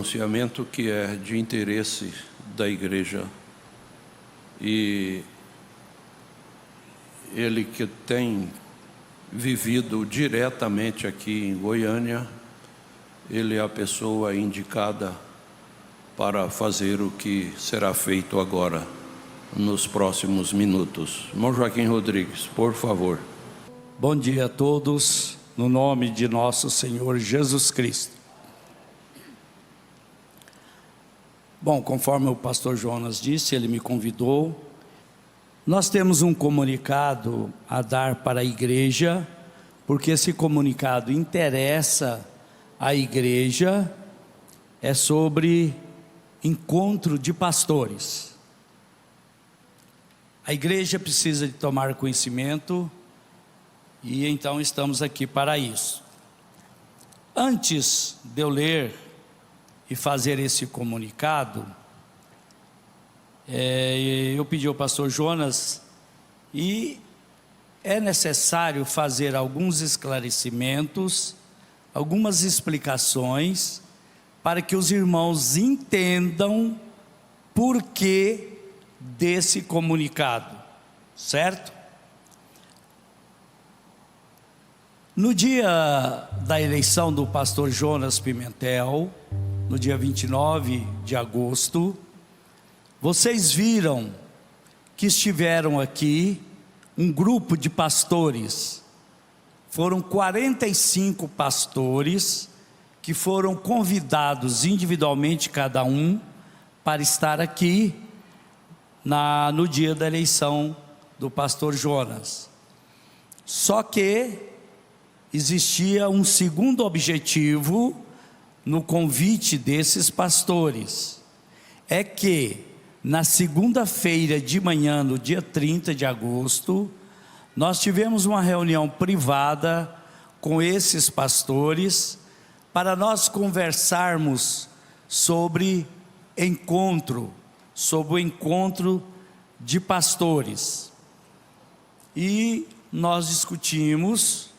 Pronunciamento que é de interesse da igreja, e ele que tem vivido diretamente aqui em Goiânia, ele é a pessoa indicada para fazer o que será feito agora, nos próximos minutos. Irmão Joaquim Rodrigues, por favor. Bom dia a todos, no nome de nosso Senhor Jesus Cristo. Bom, conforme o pastor Jonas disse, ele me convidou. Nós temos um comunicado a dar para a igreja, porque esse comunicado interessa a igreja, é sobre encontro de pastores. A igreja precisa de tomar conhecimento, e então estamos aqui para isso. Antes de eu ler e fazer esse comunicado, eu pedi ao pastor Jonas, e é necessário fazer alguns esclarecimentos, algumas explicações, para que os irmãos entendam por que desse comunicado, certo? No dia da eleição do pastor Jonas Pimentel, no dia 29 de agosto, vocês viram que estiveram aqui um grupo de pastores. Foram 45 pastores que foram convidados individualmente, cada um, para estar aqui no dia da eleição do pastor Jonas. Só que existia um segundo objetivo no convite desses pastores, é que na segunda-feira de manhã, no dia 30 de agosto, nós tivemos uma reunião privada com esses pastores, para nós conversarmos sobre o encontro de pastores, e nós discutimos,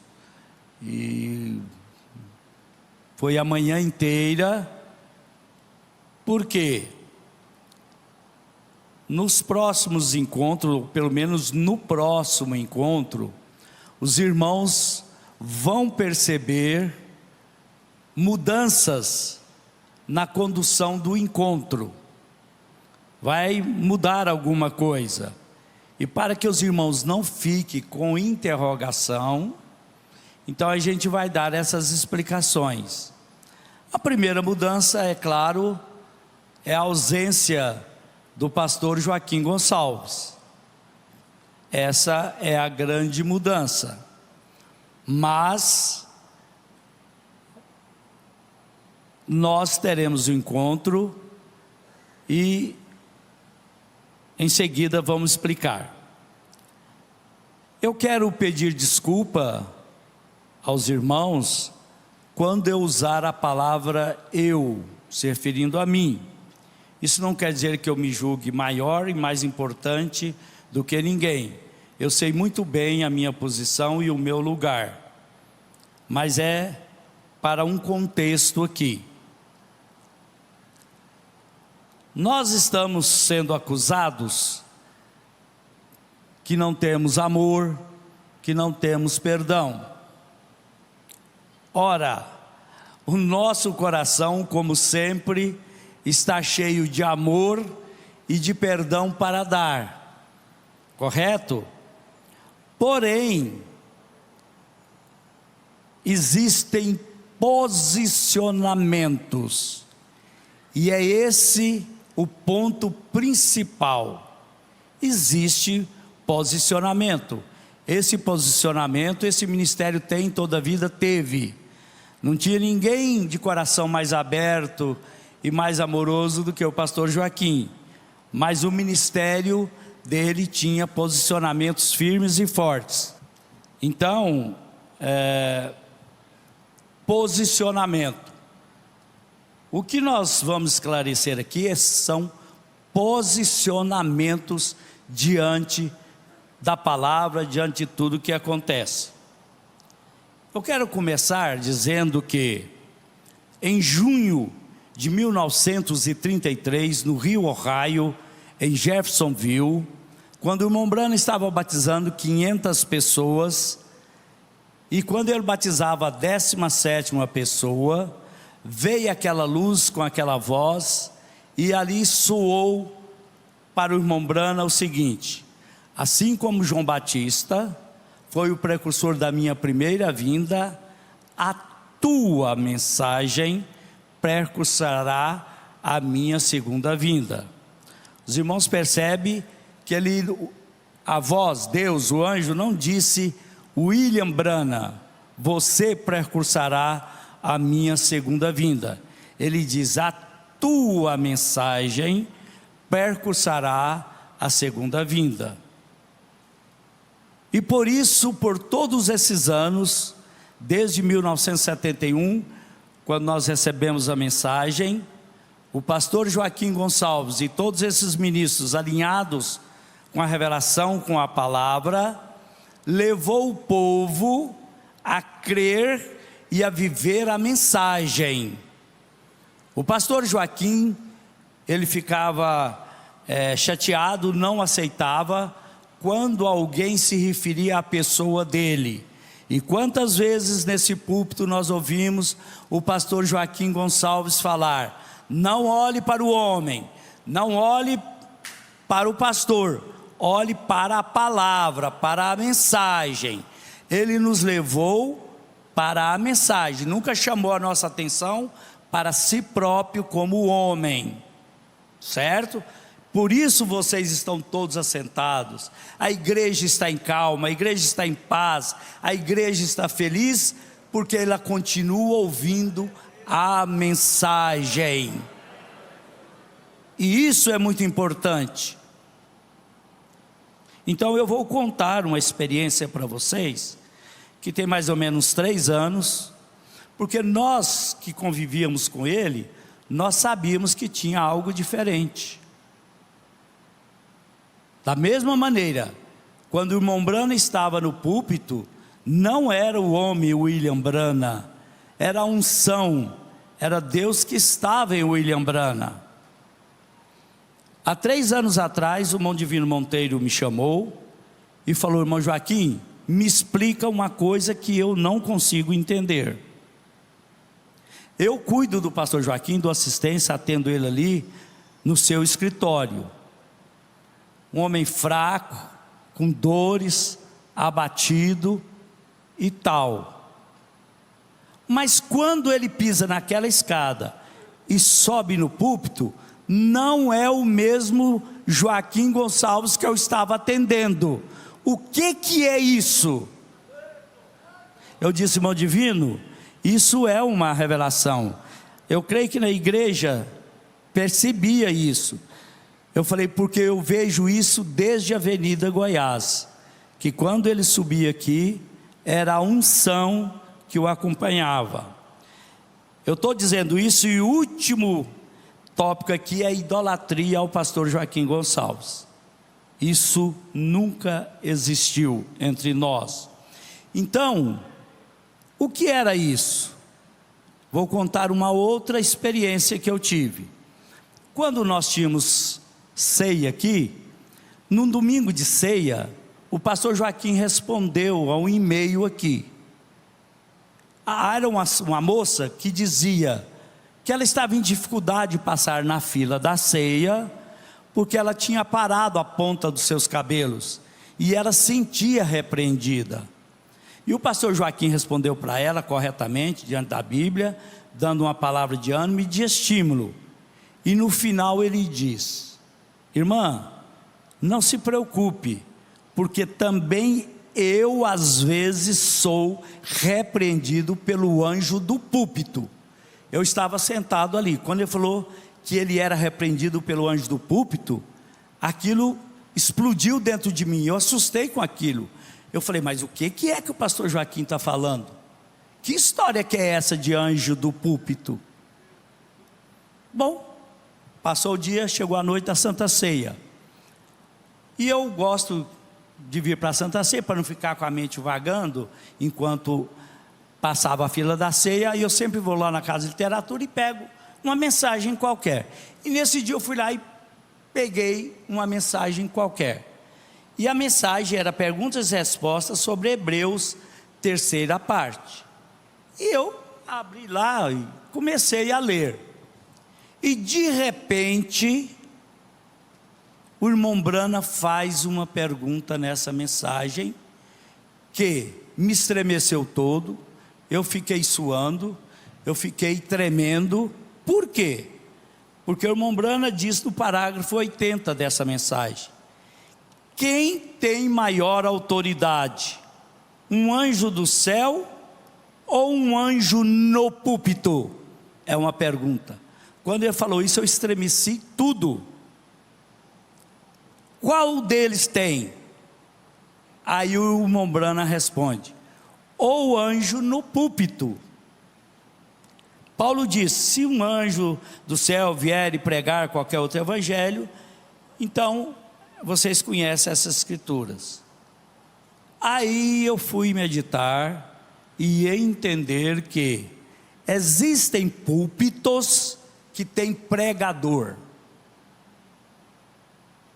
e foi a manhã inteira. Por quê? Nos próximos encontros, ou pelo menos no próximo encontro, os irmãos vão perceber mudanças na condução do encontro. Vai mudar alguma coisa. E para que os irmãos não fiquem com interrogação, então a gente vai dar essas explicações. A primeira mudança, é claro, é a ausência do pastor Joaquim Gonçalves. Essa é a grande mudança. Mas nós teremos o encontro e em seguida vamos explicar. Eu quero pedir desculpa aos irmãos quando eu usar a palavra eu, se referindo a mim. Isso não quer dizer que eu me julgue maior e mais importante do que ninguém. Eu sei muito bem a minha posição e o meu lugar, mas é para um contexto aqui. Nós estamos sendo acusados que não temos amor, que não temos perdão. Ora, o nosso coração, como sempre, está cheio de amor e de perdão para dar, correto? Porém, existem posicionamentos, e é esse o ponto principal. Existe posicionamento. Esse posicionamento, esse ministério tem, toda a vida teve. Não tinha ninguém de coração mais aberto e mais amoroso do que o pastor Joaquim, mas o ministério dele tinha posicionamentos firmes e fortes. Então, posicionamento. O que nós vamos esclarecer aqui são posicionamentos diante da palavra, diante de tudo que acontece. Eu quero começar dizendo que em junho de 1933, no Rio Ohio, em Jeffersonville, quando o irmão Branham estava batizando 500 pessoas, e quando ele batizava a 17ª pessoa, veio aquela luz com aquela voz, e ali soou para o irmão Branham o seguinte: assim como João Batista foi o precursor da minha primeira vinda, a tua mensagem precursará a minha segunda vinda. Os irmãos percebem que a voz, Deus, o anjo, não disse: William Branham, você precursará a minha segunda vinda. Ele diz: a tua mensagem precursará a segunda vinda. E por isso, por todos esses anos, desde 1971, quando nós recebemos a mensagem, o pastor Joaquim Gonçalves e todos esses ministros alinhados com a revelação, com a palavra, levou o povo a crer e a viver a mensagem. O pastor Joaquim, ele ficava chateado, não aceitava quando alguém se referia à pessoa dele. E quantas vezes nesse púlpito nós ouvimos o pastor Joaquim Gonçalves falar: não olhe para o homem, não olhe para o pastor, olhe para a palavra, para a mensagem. Ele nos levou para a mensagem, nunca chamou a nossa atenção para si próprio como homem, certo? Por isso vocês estão todos assentados, a igreja está em calma, a igreja está em paz, a igreja está feliz, porque ela continua ouvindo a mensagem, e isso é muito importante. Então eu vou contar uma experiência para vocês, que tem mais ou menos 3 anos, porque nós que convivíamos com ele, nós sabíamos que tinha algo diferente. Da mesma maneira, quando o irmão Branham estava no púlpito, não era o homem William Branham, era a unção, era Deus que estava em William Branham. Há 3 anos atrás, o irmão Divino Monteiro me chamou e falou: irmão Joaquim, me explica uma coisa que eu não consigo entender. Eu cuido do pastor Joaquim, dou assistência, atendo ele ali no seu escritório. Um homem fraco, com dores, abatido e tal. Mas quando ele pisa naquela escada e sobe no púlpito, não é o mesmo Joaquim Gonçalves que eu estava atendendo. O que é isso? Eu disse: irmão Divino, isso é uma revelação. Eu creio que na igreja percebia isso. Eu falei: porque eu vejo isso desde a Avenida Goiás, que quando ele subia aqui, era a unção que o acompanhava. Eu estou dizendo isso, e o último tópico aqui é a idolatria ao pastor Joaquim Gonçalves. Isso nunca existiu entre nós. Então, o que era isso? Vou contar uma outra experiência que eu tive. Quando nós tínhamos ceia aqui, num domingo de ceia, o pastor Joaquim respondeu a um e-mail aqui. Era uma moça que dizia que ela estava em dificuldade de passar na fila da ceia, porque ela tinha parado a ponta dos seus cabelos, e ela sentia repreendida. E o pastor Joaquim respondeu para ela corretamente, diante da Bíblia, dando uma palavra de ânimo e de estímulo. E no final ele diz: irmã, não se preocupe, porque também eu às vezes sou repreendido pelo anjo do púlpito. Eu estava sentado ali, quando ele falou que ele era repreendido pelo anjo do púlpito, aquilo explodiu dentro de mim, eu assustei com aquilo. Eu falei: mas o que é que o pastor Joaquim está falando? Que história que é essa de anjo do púlpito? Bom, passou o dia, chegou a noite da Santa Ceia, e eu gosto de vir para a Santa Ceia, para não ficar com a mente vagando, enquanto passava a fila da ceia. E eu sempre vou lá na Casa de Literatura e pego uma mensagem qualquer. E nesse dia eu fui lá e peguei uma mensagem qualquer. E a mensagem era perguntas e respostas sobre Hebreus, terceira parte. E eu abri lá e comecei a ler. E de repente, o irmão Brana faz uma pergunta nessa mensagem que me estremeceu todo, eu fiquei suando, eu fiquei tremendo. Por quê? Porque o irmão Brana diz no parágrafo 80 dessa mensagem: quem tem maior autoridade, um anjo do céu ou um anjo no púlpito? É uma pergunta. Quando ele falou isso, eu estremeci tudo. Qual deles tem? Aí o irmão Brana responde: ou anjo no púlpito. Paulo diz: se um anjo do céu vier e pregar qualquer outro evangelho, então vocês conhecem essas escrituras. Aí eu fui meditar e entender que existem púlpitos que tem pregador,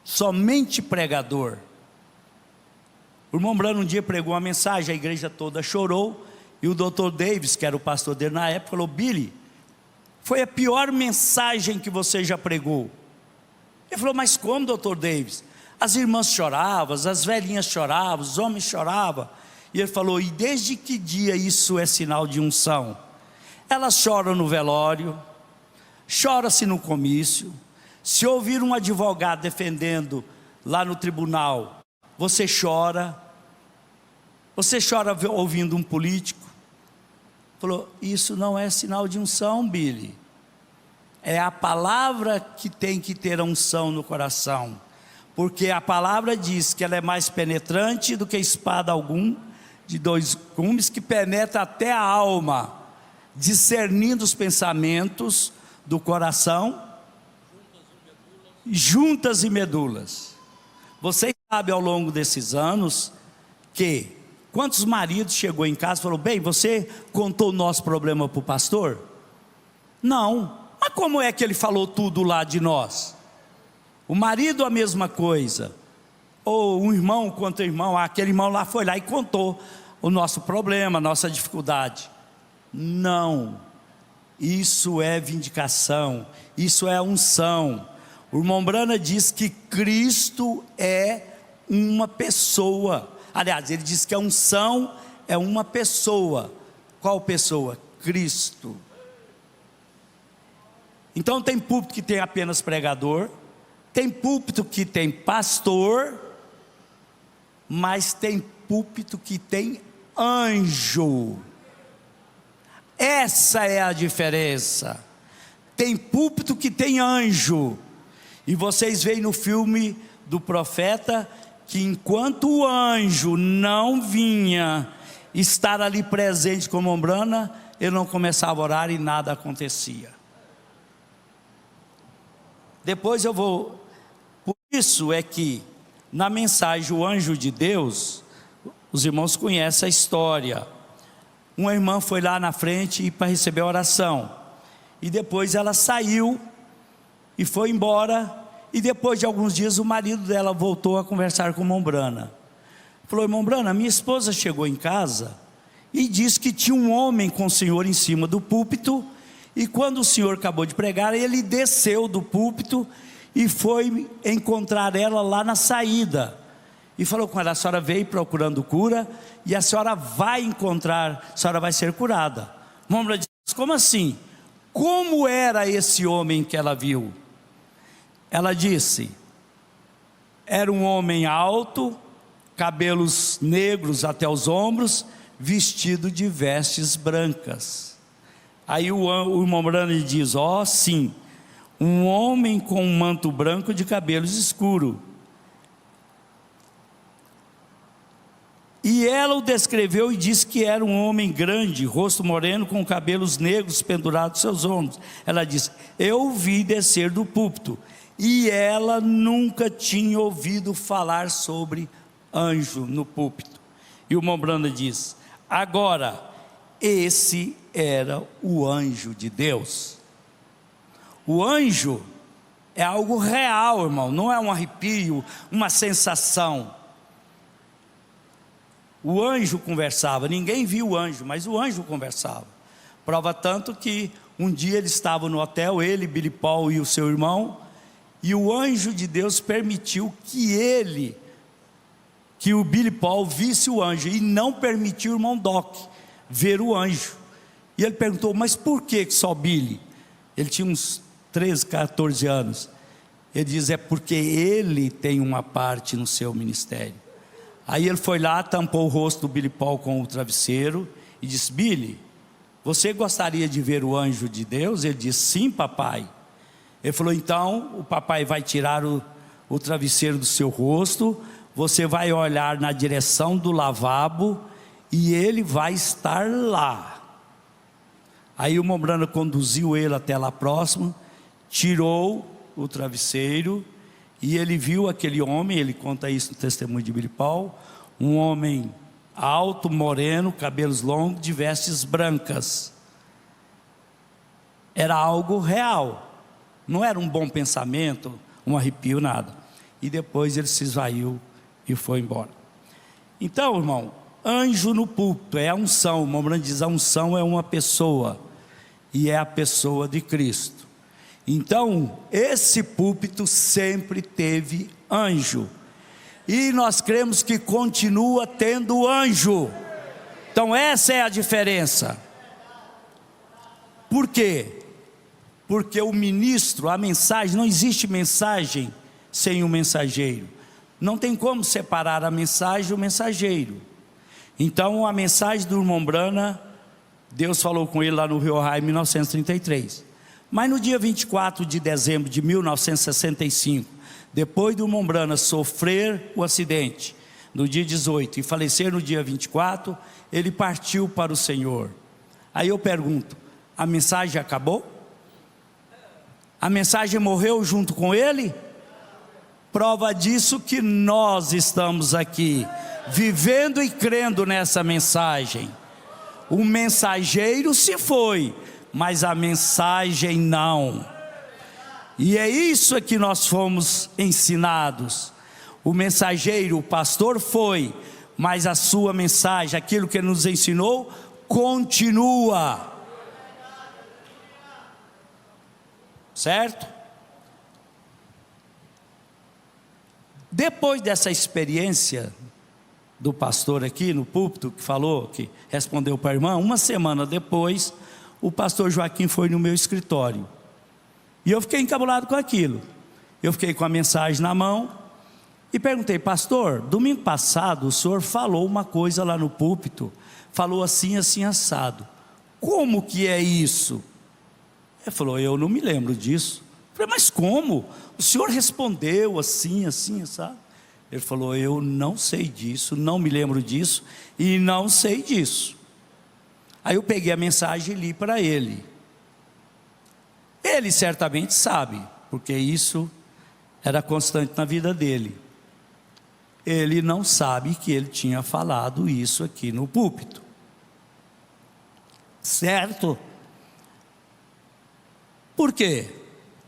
somente pregador. O irmão Brano um dia pregou uma mensagem, a igreja toda chorou, e o Dr. Davis, que era o pastor dele na época, falou: Billy, foi a pior mensagem que você já pregou. Ele falou: mas como, Dr. Davis? As irmãs choravam, as velhinhas choravam, os homens choravam. E ele falou: e desde que dia isso é sinal de unção? Elas choram no velório, chora-se no comício. Se ouvir um advogado defendendo lá no tribunal, você chora. Você chora ouvindo um político. Falou: isso não é sinal de unção, Billy. É a palavra que tem que ter a unção no coração. Porque a palavra diz que ela é mais penetrante do que espada algum de dois gumes, que penetra até a alma, discernindo os pensamentos do coração, juntas e medulas. Vocês sabem ao longo desses anos que quantos maridos chegou em casa e falou: bem, você contou o nosso problema para o pastor? Não. Mas como é que ele falou tudo lá de nós? O marido a mesma coisa. Ou um irmão contra o irmão, aquele irmão lá foi lá e contou o nosso problema, a nossa dificuldade. Não. Isso é vindicação, isso é unção. O irmão Brana diz que Cristo é uma pessoa. Aliás, ele diz que a unção é uma pessoa. Qual pessoa? Cristo. Então tem púlpito que tem apenas pregador, tem púlpito que tem pastor, mas tem púlpito que tem anjo. Essa é a diferença. Tem púlpito que tem anjo. E vocês veem no filme do profeta que enquanto o anjo não vinha estar ali presente como ombrana, ele não começava a orar e nada acontecia. Depois eu vou... Por isso é que na mensagem O Anjo de Deus, os irmãos conhecem a história. Uma irmã foi lá na frente para receber a oração, e depois ela saiu e foi embora. E depois de alguns dias o marido dela voltou a conversar com o irmão Brana. Falou: irmão Brana, minha esposa chegou em casa e disse que tinha um homem com o senhor em cima do púlpito, e quando o senhor acabou de pregar, ele desceu do púlpito e foi encontrar ela lá na saída, e falou com ela: a senhora veio procurando cura, e a senhora vai encontrar, a senhora vai ser curada. O irmão Brana disse: como assim? Como era esse homem que ela viu? Ela disse: era um homem alto, cabelos negros até os ombros, vestido de vestes brancas. Aí o irmão Brana diz: ó, sim, um homem com um manto branco de cabelos escuros. E ela o descreveu e disse que era um homem grande, rosto moreno, com cabelos negros pendurados aos seus ombros. Ela disse: eu o vi descer do púlpito. E ela nunca tinha ouvido falar sobre anjo no púlpito. E o irmão Brana diz: agora, esse era o anjo de Deus. O anjo é algo real, irmão, não é um arrepio, uma sensação. O anjo conversava, ninguém viu o anjo, mas o anjo conversava. Prova tanto que um dia eles estavam no hotel, ele, Billy Paul e o seu irmão, e o anjo de Deus permitiu que o Billy Paul visse o anjo, e não permitiu o irmão Doc ver o anjo. E ele perguntou, mas por que só Billy? Ele tinha uns 13, 14 anos. Ele diz, é porque ele tem uma parte no seu ministério. Aí ele foi lá, tampou o rosto do Billy Paul com o travesseiro e disse, Billy, você gostaria de ver o anjo de Deus? Ele disse, sim, papai. Ele falou, então o papai vai tirar o travesseiro do seu rosto, você vai olhar na direção do lavabo e ele vai estar lá. Aí o Mombrana conduziu ele até lá próximo, tirou o travesseiro e ele viu aquele homem, ele conta isso no testemunho de Billy Paul, um homem alto, moreno, cabelos longos, de vestes brancas. Era algo real, não era um bom pensamento, um arrepio, nada. E depois ele se esvaiu e foi embora. Então, irmão, anjo no púlpito é a unção. O Mombrana diz, a unção é uma pessoa, e é a pessoa de Cristo. Então, esse púlpito sempre teve anjo, e nós cremos que continua tendo anjo. Então essa é a diferença. Por quê? Porque o ministro, a mensagem, não existe mensagem sem o mensageiro. Não tem como separar a mensagem do mensageiro. Então a mensagem do irmão Brana, Deus falou com ele lá no Rio Raio em 1933. Mas no dia 24 de dezembro de 1965, depois do irmão Brana sofrer o acidente, no dia 18, e falecer no dia 24, ele partiu para o Senhor. Aí eu pergunto, a mensagem acabou? A mensagem morreu junto com ele? Prova disso que nós estamos aqui, vivendo e crendo nessa mensagem. O mensageiro se foi, mas a mensagem não. E é isso que nós fomos ensinados. O mensageiro, o pastor foi, mas a sua mensagem, aquilo que ele nos ensinou, continua. Certo? Depois dessa experiência do pastor aqui no púlpito, que falou, que respondeu para a irmã, uma semana depois, o pastor Joaquim foi no meu escritório. E eu fiquei encabulado com aquilo. Eu fiquei com a mensagem na mão e perguntei, pastor, domingo passado o senhor falou uma coisa lá no púlpito, falou assim, assim, assado. Como que é isso? Ele falou, eu não me lembro disso. Eu falei, mas como? O senhor respondeu assim, assim, assado. Ele falou, eu não sei disso, não me lembro disso e não sei disso. Aí eu peguei a mensagem e li para ele. Ele certamente sabe, porque isso era constante na vida dele. Ele não sabe que ele tinha falado isso aqui no púlpito. Certo? Por quê?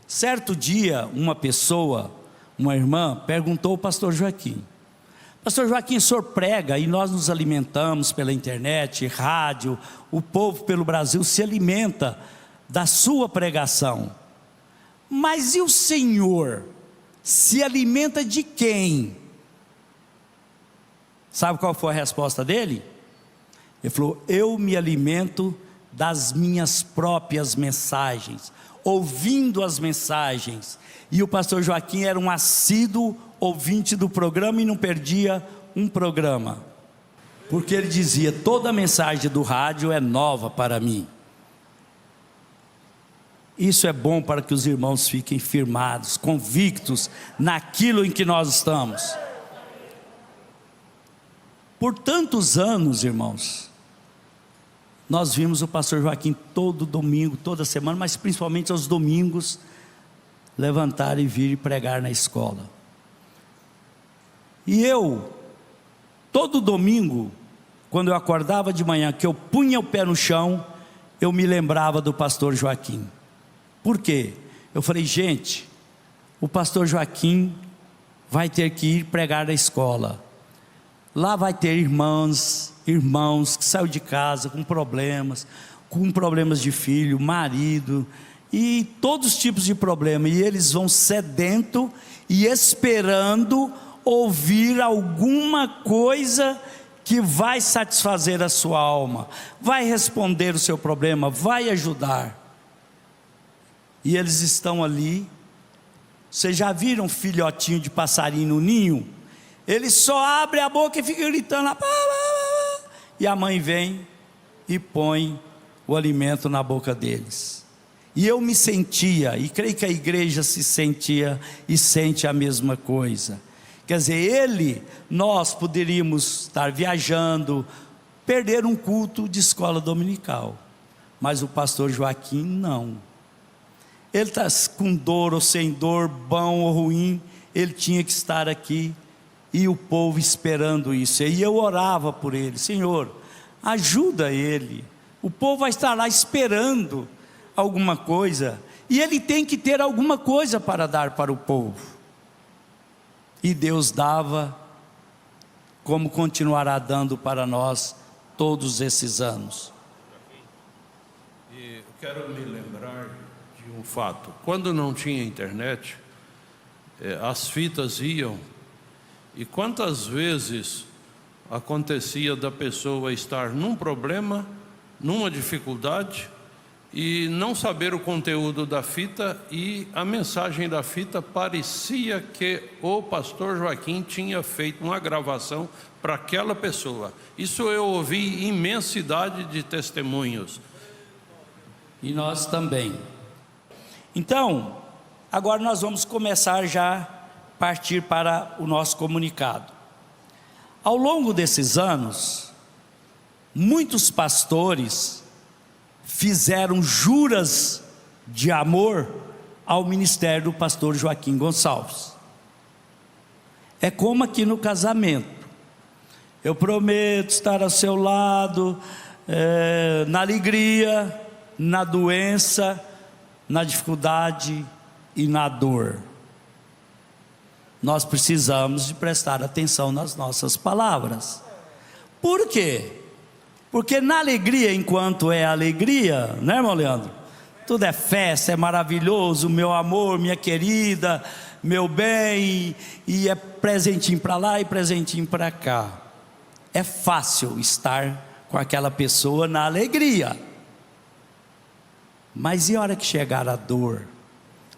Certo dia, uma pessoa, uma irmã, perguntou ao pastor Joaquim, pastor Joaquim, o senhor prega e nós nos alimentamos pela internet, rádio, o povo pelo Brasil se alimenta da sua pregação, mas e o Senhor se alimenta de quem? Sabe qual foi a resposta dele? Ele falou, eu me alimento das minhas próprias mensagens, ouvindo as mensagens. E o pastor Joaquim era um assíduo ouvinte do programa e não perdia um programa, porque ele dizia, toda a mensagem do rádio é nova para mim. Isso é bom para que os irmãos fiquem firmados, convictos naquilo em que nós estamos. Por tantos anos, irmãos, nós vimos o pastor Joaquim todo domingo, toda semana, mas principalmente aos domingos, levantar e vir e pregar na escola. E eu, todo domingo, quando eu acordava de manhã, que eu punha o pé no chão, eu me lembrava do pastor Joaquim. Por quê? eu falei: gente, o pastor Joaquim vai ter que ir pregar na escola. Lá vai ter irmãos que saíram de casa com problemas de filho, marido, e todos os tipos de problemas, e eles vão sedento e esperando ouvir alguma coisa que vai satisfazer a sua alma, vai responder o seu problema, vai ajudar. E eles estão ali. Vocês já viram um filhotinho de passarinho no ninho? Ele só abre a boca e fica gritando lá, e a mãe vem e põe o alimento na boca deles. E eu me sentia, e creio que a igreja se sentia e sente a mesma coisa. Quer dizer, nós poderíamos estar viajando, perder um culto de escola dominical, mas o pastor Joaquim não. Ele está com dor ou sem dor, bom ou ruim, ele tinha que estar aqui, e o povo esperando isso. E eu orava por ele: Senhor, ajuda ele, o povo vai estar lá esperando alguma coisa, e ele tem que ter alguma coisa para dar para o povo. E Deus dava, como continuará dando para nós todos esses anos. E eu quero me lembrar de um fato: quando não tinha internet, as fitas iam, e quantas vezes acontecia da pessoa estar num problema, numa dificuldade, e não saber o conteúdo da fita, e a mensagem da fita parecia que o pastor Joaquim tinha feito uma gravação para aquela pessoa. Isso eu ouvi imensidade de testemunhos. E nós também. Então, agora nós vamos começar já a partir para o nosso comunicado. Ao longo desses anos, muitos pastores fizeram juras de amor ao ministério do pastor Joaquim Gonçalves. É como aqui no casamento: eu prometo estar ao seu lado, na alegria, na doença, na dificuldade e na dor. Nós precisamos de prestar atenção nas nossas palavras. Por quê? Porque na alegria, enquanto é alegria, né, irmão Leandro? Tudo é festa, é maravilhoso, meu amor, minha querida, meu bem, e é presentinho para lá e presentinho para cá. É fácil estar com aquela pessoa na alegria. Mas e a hora que chegar a dor?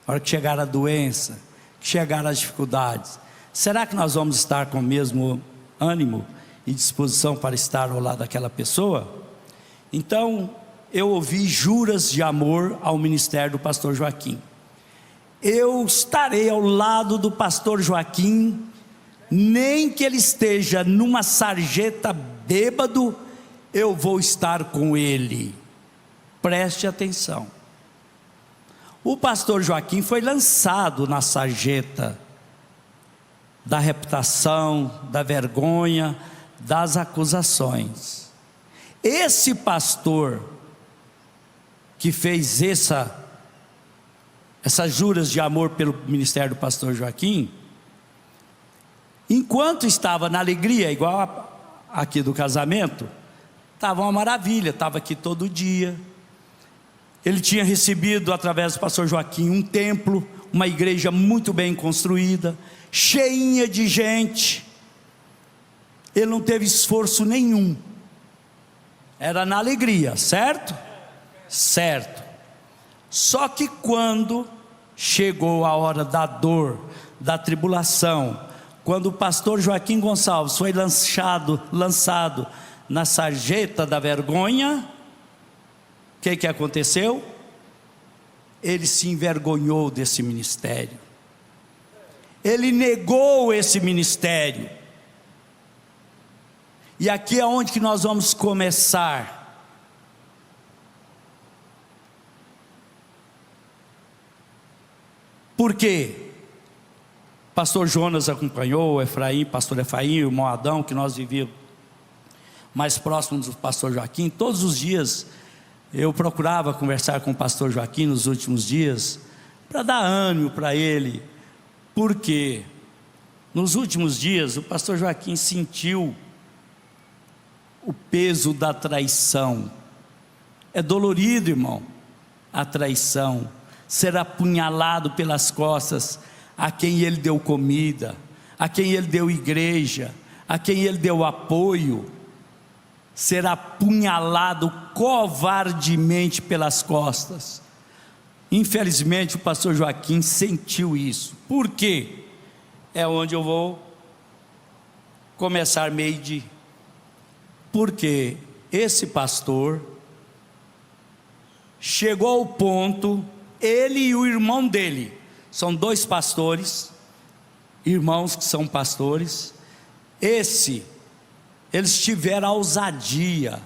A hora que chegar a doença? Que chegar as dificuldades? Será que nós vamos estar com o mesmo ânimo e disposição para estar ao lado daquela pessoa? Então, eu ouvi juras de amor ao ministério do pastor Joaquim. Eu estarei ao lado do pastor Joaquim, nem que ele esteja numa sarjeta bêbado, eu vou estar com ele. Preste atenção. O pastor Joaquim foi lançado na sarjeta da reputação, da vergonha, das acusações. Esse pastor que fez essas juras de amor pelo ministério do pastor Joaquim, enquanto estava na alegria, igual aqui do casamento, estava uma maravilha, estava aqui todo dia. Ele tinha recebido através do pastor Joaquim um templo, uma igreja muito bem construída, cheinha de gente. Ele não teve esforço nenhum, era na alegria, certo? Certo. Só que quando chegou a hora da dor, da tribulação, quando o pastor Joaquim Gonçalves foi lançado na sarjeta da vergonha, o que aconteceu? Ele se envergonhou desse ministério, ele negou esse ministério. E aqui é onde que nós vamos começar. Por quê? Pastor Jonas acompanhou, pastor Efraim, o irmão Adão, que nós vivíamos mais próximos do pastor Joaquim. Todos os dias eu procurava conversar com o pastor Joaquim nos últimos dias, para dar ânimo para ele, porque nos últimos dias o pastor Joaquim sentiu o peso da traição. É dolorido, irmão, a traição, ser apunhalado pelas costas a quem ele deu comida, a quem ele deu igreja, a quem ele deu apoio, ser apunhalado covardemente pelas costas. Infelizmente o pastor Joaquim sentiu isso. Por quê? É onde eu vou começar meio. Porque esse pastor chegou ao ponto, ele e o irmão dele, são dois pastores, irmãos que são pastores, eles tiveram a ousadia,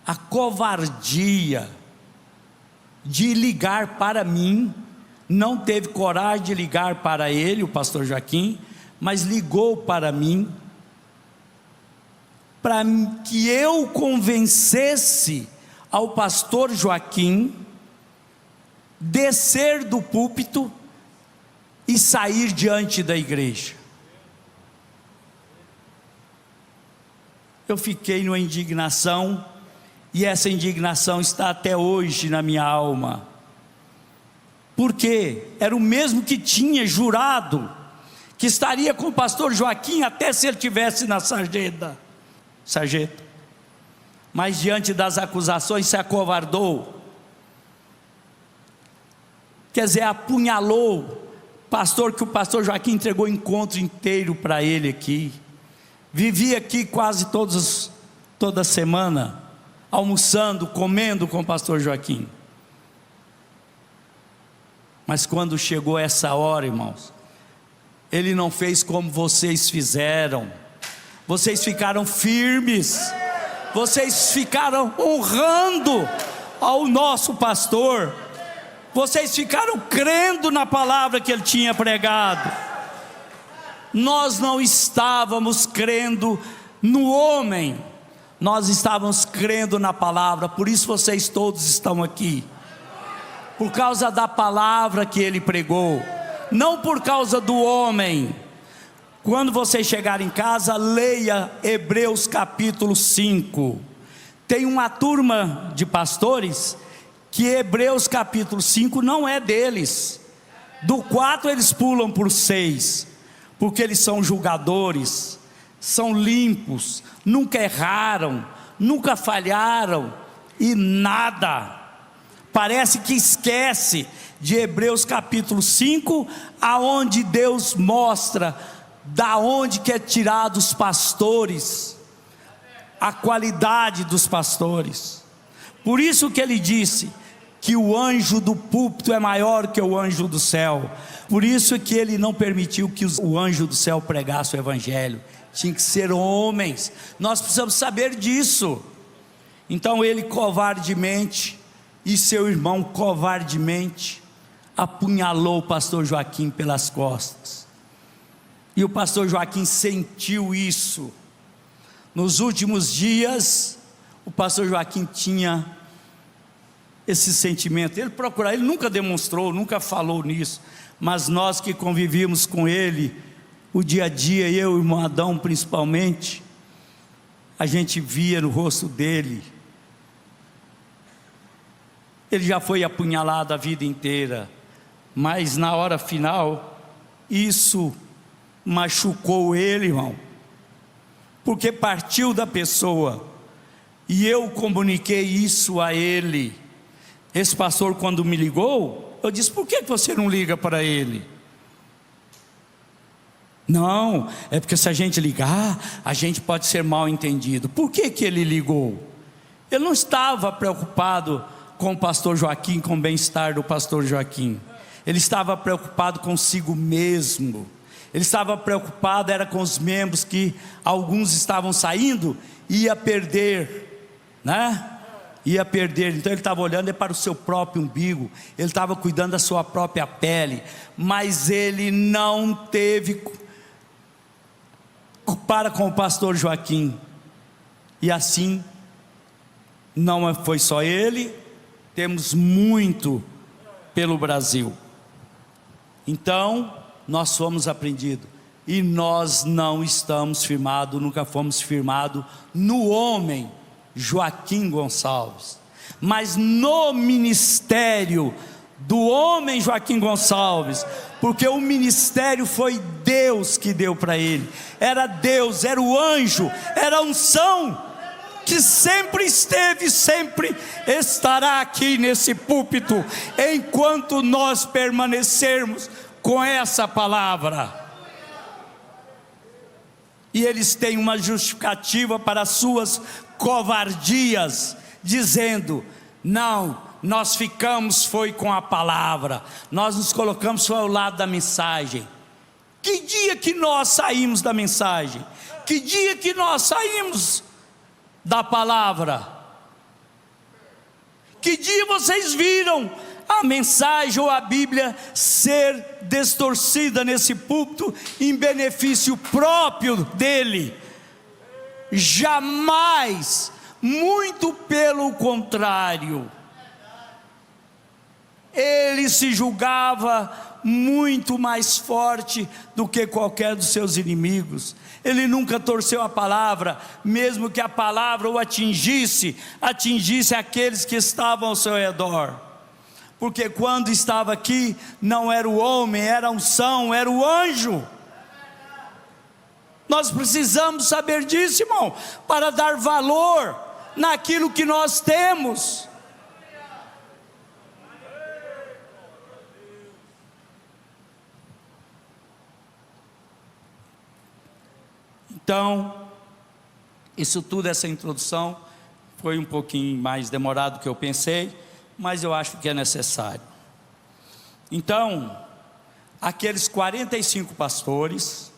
a covardia de ligar para mim, não teve coragem de ligar para ele, o pastor Joaquim, mas ligou para mim, para que eu convencesse ao pastor Joaquim descer do púlpito e sair diante da igreja. Eu fiquei numa indignação, e essa indignação está até hoje na minha alma, porque era o mesmo que tinha jurado que estaria com o pastor Joaquim até se ele estivesse na sarjeta, mas diante das acusações se acovardou, quer dizer, apunhalou pastor, que o pastor Joaquim entregou o encontro inteiro para ele aqui, vivia aqui quase toda semana, almoçando, comendo com o pastor Joaquim. Mas quando chegou essa hora, irmãos, ele não fez como vocês fizeram. Vocês ficaram firmes, vocês ficaram honrando ao nosso pastor, vocês ficaram crendo na palavra que ele tinha pregado. Nós não estávamos crendo no homem, nós estávamos crendo na palavra. Por isso vocês todos estão aqui, por causa da palavra que ele pregou, não por causa do homem. Quando você chegar em casa, leia Hebreus capítulo 5, tem uma turma de pastores, que Hebreus capítulo 5 não é deles, do 4 eles pulam por 6, porque eles são julgadores, são limpos, nunca erraram, nunca falharam, e nada, parece que esquece de Hebreus capítulo 5, aonde Deus mostra, da onde que é tirado os pastores, a qualidade dos pastores. Por isso que ele disse que o anjo do púlpito é maior que o anjo do céu. Por isso que ele não permitiu que o anjo do céu pregasse o evangelho, tinha que ser homens. Nós precisamos saber disso. Então ele covardemente, e seu irmão covardemente, apunhalou o pastor Joaquim pelas costas, e o pastor Joaquim sentiu isso. Nos últimos dias, o pastor Joaquim tinha esse sentimento, ele nunca demonstrou, nunca falou nisso, mas nós que convivíamos com ele, o dia a dia, eu e o irmão Adão principalmente, a gente via no rosto dele, ele já foi apunhalado a vida inteira, mas na hora final, isso machucou ele, irmão, porque partiu da pessoa, e eu comuniquei isso a ele. Esse pastor, quando me ligou, eu disse: por que você não liga para ele? Não, é porque se a gente ligar, a gente pode ser mal entendido. Por que ele ligou? Ele não estava preocupado com o pastor Joaquim, com o bem-estar do pastor Joaquim, ele estava preocupado consigo mesmo. Ele estava preocupado, era com os membros, que alguns estavam saindo, ia perder, né? Ia perder. Então ele estava olhando para o seu próprio umbigo, ele estava cuidando da sua própria pele, mas ele não teve para com o pastor Joaquim. E assim, não foi só ele, temos muito pelo Brasil. Então, nós fomos apreendidos. E nós não estamos firmados, nunca fomos firmados no homem Joaquim Gonçalves, mas no ministério do homem Joaquim Gonçalves, porque o ministério foi Deus que deu para ele. Era Deus, era o anjo, era a unção que sempre esteve, sempre estará aqui nesse púlpito, enquanto nós permanecermos com essa palavra. E eles têm uma justificativa para as suas covardias, dizendo: não, nós ficamos foi com a palavra, nós nos colocamos foi ao lado da mensagem. Que dia que nós saímos da mensagem? Que dia que nós saímos da palavra? Que dia vocês viram a mensagem ou a Bíblia ser distorcida nesse púlpito em benefício próprio dele? Jamais, muito pelo contrário. Ele se julgava muito mais forte do que qualquer dos seus inimigos. Ele nunca torceu a palavra, mesmo que a palavra o atingisse aqueles que estavam ao seu redor. Porque quando estava aqui, não era o homem, era a unção, era o anjo. Nós precisamos saber disso, irmão, para dar valor naquilo que nós temos. Então, isso tudo, essa introdução, foi um pouquinho mais demorado do que eu pensei, mas eu acho que é necessário. Então, aqueles 45 pastores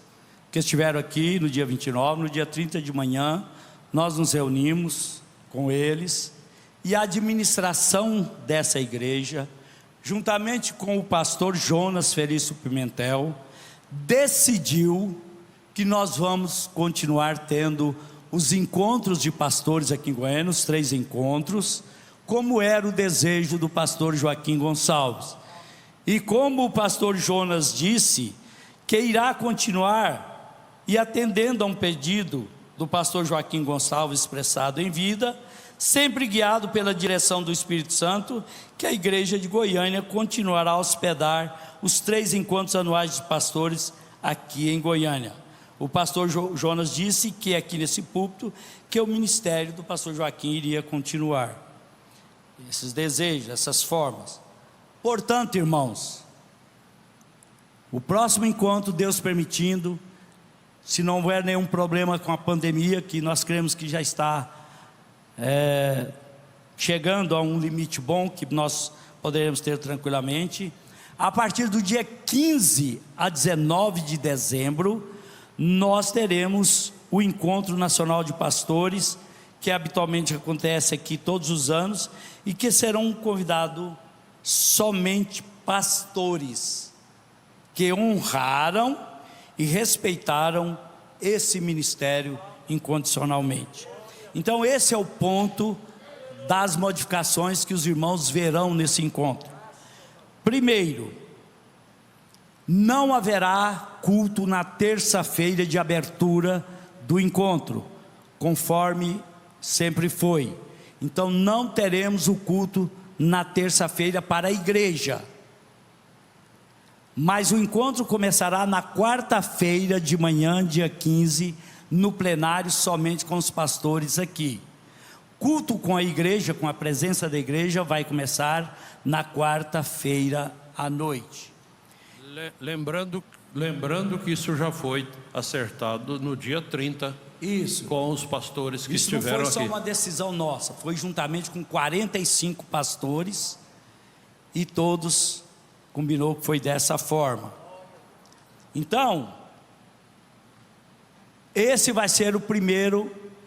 que estiveram aqui no dia 29, no dia 30 de manhã, nós nos reunimos com eles, e a administração dessa igreja, juntamente com o pastor Jonas Felício Pimentel, decidiu que nós vamos continuar tendo os encontros de pastores aqui em Goiânia, os 3 encontros, como era o desejo do pastor Joaquim Gonçalves. E como o pastor Jonas disse, que irá continuar, e atendendo a um pedido do pastor Joaquim Gonçalves expressado em vida, sempre guiado pela direção do Espírito Santo, que a igreja de Goiânia continuará a hospedar os 3 encontros anuais de pastores aqui em Goiânia. O pastor Jonas disse que aqui nesse púlpito, que o ministério do pastor Joaquim iria continuar. Esses desejos, essas formas. Portanto, irmãos, o próximo encontro, Deus permitindo, se não houver nenhum problema com a pandemia, que nós cremos que já está chegando a um limite bom, que nós poderemos ter tranquilamente, a partir do dia 15 a 19 de dezembro, nós teremos o Encontro Nacional de Pastores, que habitualmente acontece aqui todos os anos, e que serão convidados somente pastores, que honraram e respeitaram esse ministério incondicionalmente. Então esse é o ponto das modificações que os irmãos verão nesse encontro. Primeiro, não haverá culto na terça-feira de abertura do encontro, conforme sempre foi. Então não teremos o culto na terça-feira para a igreja, mas o encontro começará na quarta-feira de manhã, dia 15, no plenário, somente com os pastores aqui. Culto com a igreja, com a presença da igreja, vai começar na quarta-feira à noite. Lembrando que isso já foi acertado no dia 30. Isso. Com os pastores que estiveram aqui. Isso não foi só uma decisão nossa, foi juntamente com 45 pastores, e todos combinou que foi dessa forma. Então, esse vai ser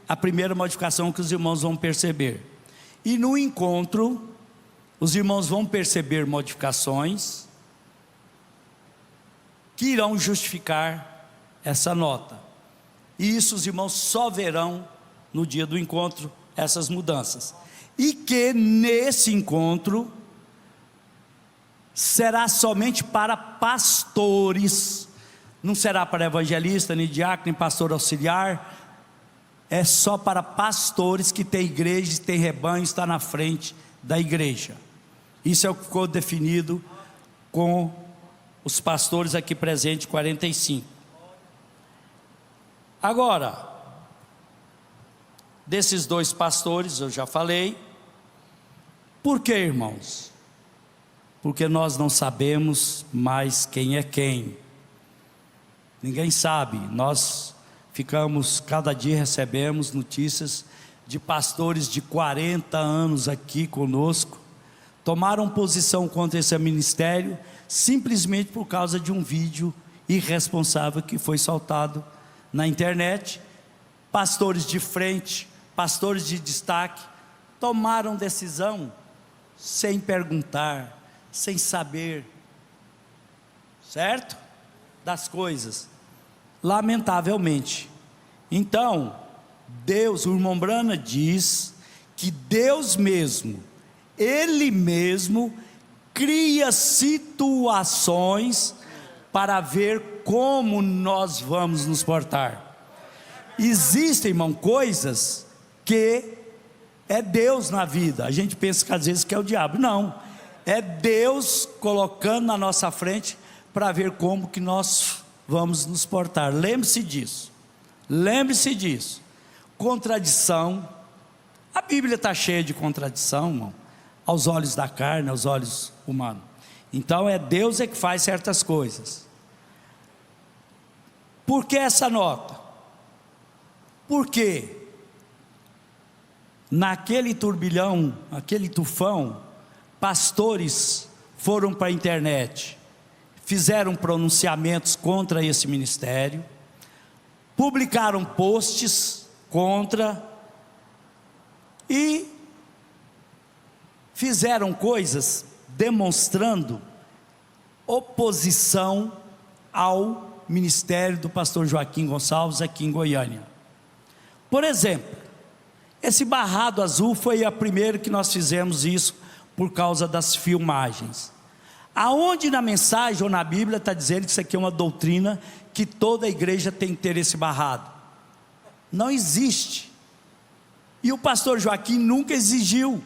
a primeira modificação que os irmãos vão perceber. E no encontro, os irmãos vão perceber modificações que irão justificar essa nota. E isso os irmãos só verão no dia do encontro, essas mudanças. E que nesse encontro será somente para pastores, não será para evangelista, nem diácono, nem pastor auxiliar, é só para pastores que tem igreja, tem rebanho, está na frente da igreja. Isso é o que ficou definido com os pastores aqui presentes, 45. Agora, desses 2 pastores, eu já falei. Por que, irmãos? Porque nós não sabemos mais quem é quem. Ninguém sabe. Nós ficamos, cada dia recebemos notícias de pastores de 40 anos aqui conosco, tomaram posição contra esse ministério, simplesmente por causa de um vídeo irresponsável que foi soltado na internet. Pastores de frente, pastores de destaque, tomaram decisão sem perguntar, sem saber, certo? Das coisas, lamentavelmente. Então, Deus, o irmão Brana diz que Deus mesmo, Ele mesmo, cria situações para ver como nós vamos nos portar. Existem, irmão, coisas que é Deus na vida. A gente pensa que às vezes que é o diabo. Não, é Deus colocando na nossa frente para ver como que nós vamos nos portar. Lembre-se disso. Lembre-se disso. Contradição. A Bíblia está cheia de contradição, irmão, aos olhos da carne, aos olhos humanos. Então é Deus que faz certas coisas. Por que essa nota? Porque naquele turbilhão, aquele tufão, pastores foram para a internet, fizeram pronunciamentos contra esse ministério, publicaram posts contra e fizeram coisas demonstrando oposição ao ministério do pastor Joaquim Gonçalves aqui em Goiânia. Por exemplo, esse barrado azul foi a primeira que nós fizemos isso por causa das filmagens. Aonde na mensagem ou na Bíblia está dizendo que isso aqui é uma doutrina que toda a igreja tem que ter esse barrado? Não existe. E o pastor Joaquim nunca exigiu.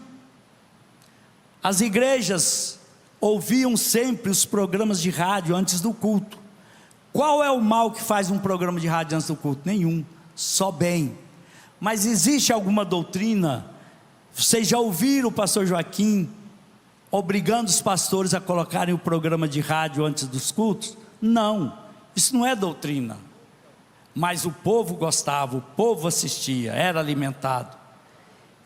As igrejas ouviam sempre os programas de rádio antes do culto. Qual é o mal que faz um programa de rádio antes do culto? Nenhum, só bem. Mas existe alguma doutrina? Vocês já ouviram o pastor Joaquim obrigando os pastores a colocarem o programa de rádio antes dos cultos? Não, isso não é doutrina. Mas o povo gostava, o povo assistia, era alimentado.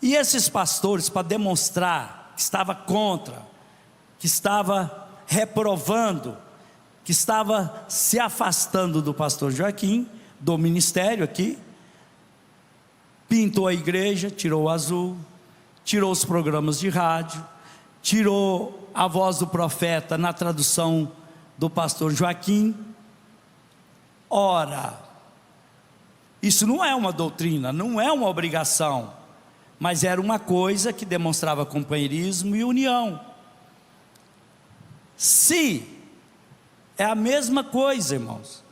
E esses pastores, para demonstrar que estava contra, que estava reprovando, que estava se afastando do pastor Joaquim, do ministério aqui, pintou a igreja, tirou o azul, tirou os programas de rádio, tirou a voz do profeta na tradução do pastor Joaquim. Ora, isso não é uma doutrina, não é uma obrigação, mas era uma coisa que demonstrava companheirismo e união. Se é a mesma coisa, irmãos,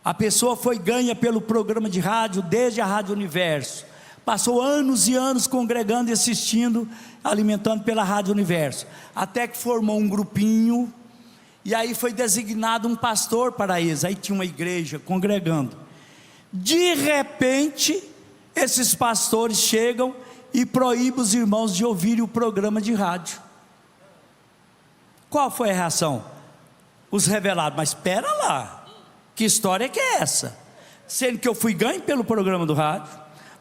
a pessoa foi ganha pelo programa de rádio desde a Rádio Universo, passou anos e anos congregando e assistindo, alimentando pela Rádio Universo, até que formou um grupinho, e aí foi designado um pastor para eles, aí tinha uma igreja congregando. De repente, esses pastores chegam e proíbem os irmãos de ouvirem o programa de rádio. Qual foi a reação? Os revelados, mas espera lá, que história que é essa? Sendo que eu fui ganho pelo programa do rádio,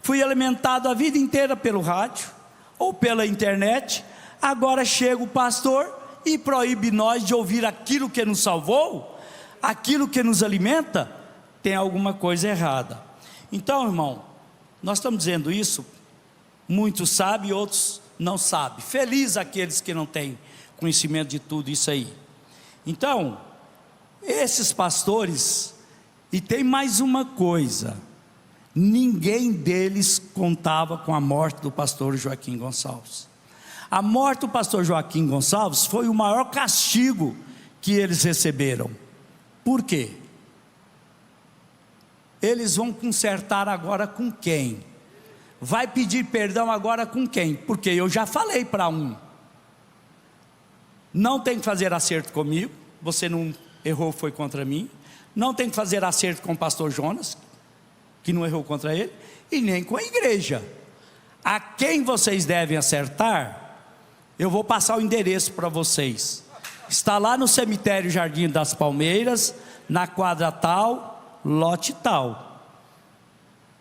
fui alimentado a vida inteira pelo rádio, ou pela internet, agora chega o pastor e proíbe nós de ouvir aquilo que nos salvou, aquilo que nos alimenta. Tem alguma coisa errada. Então, irmão, nós estamos dizendo isso, muitos sabem, outros não sabem. Feliz aqueles que não têm conhecimento de tudo isso aí. Então, esses pastores, e tem mais uma coisa, ninguém deles contava com a morte do pastor Joaquim Gonçalves. A morte do pastor Joaquim Gonçalves foi o maior castigo que eles receberam. Por quê? Eles vão consertar agora com quem? Vai pedir perdão agora com quem? Porque eu já falei para um: não tem que fazer acerto comigo, você não errou, foi contra mim. Não tem que fazer acerto com o pastor Jonas, que não errou contra ele, e nem com a igreja. A quem vocês devem acertar, eu vou passar o endereço para vocês. Está lá no cemitério Jardim das Palmeiras, na quadra tal, lote tal.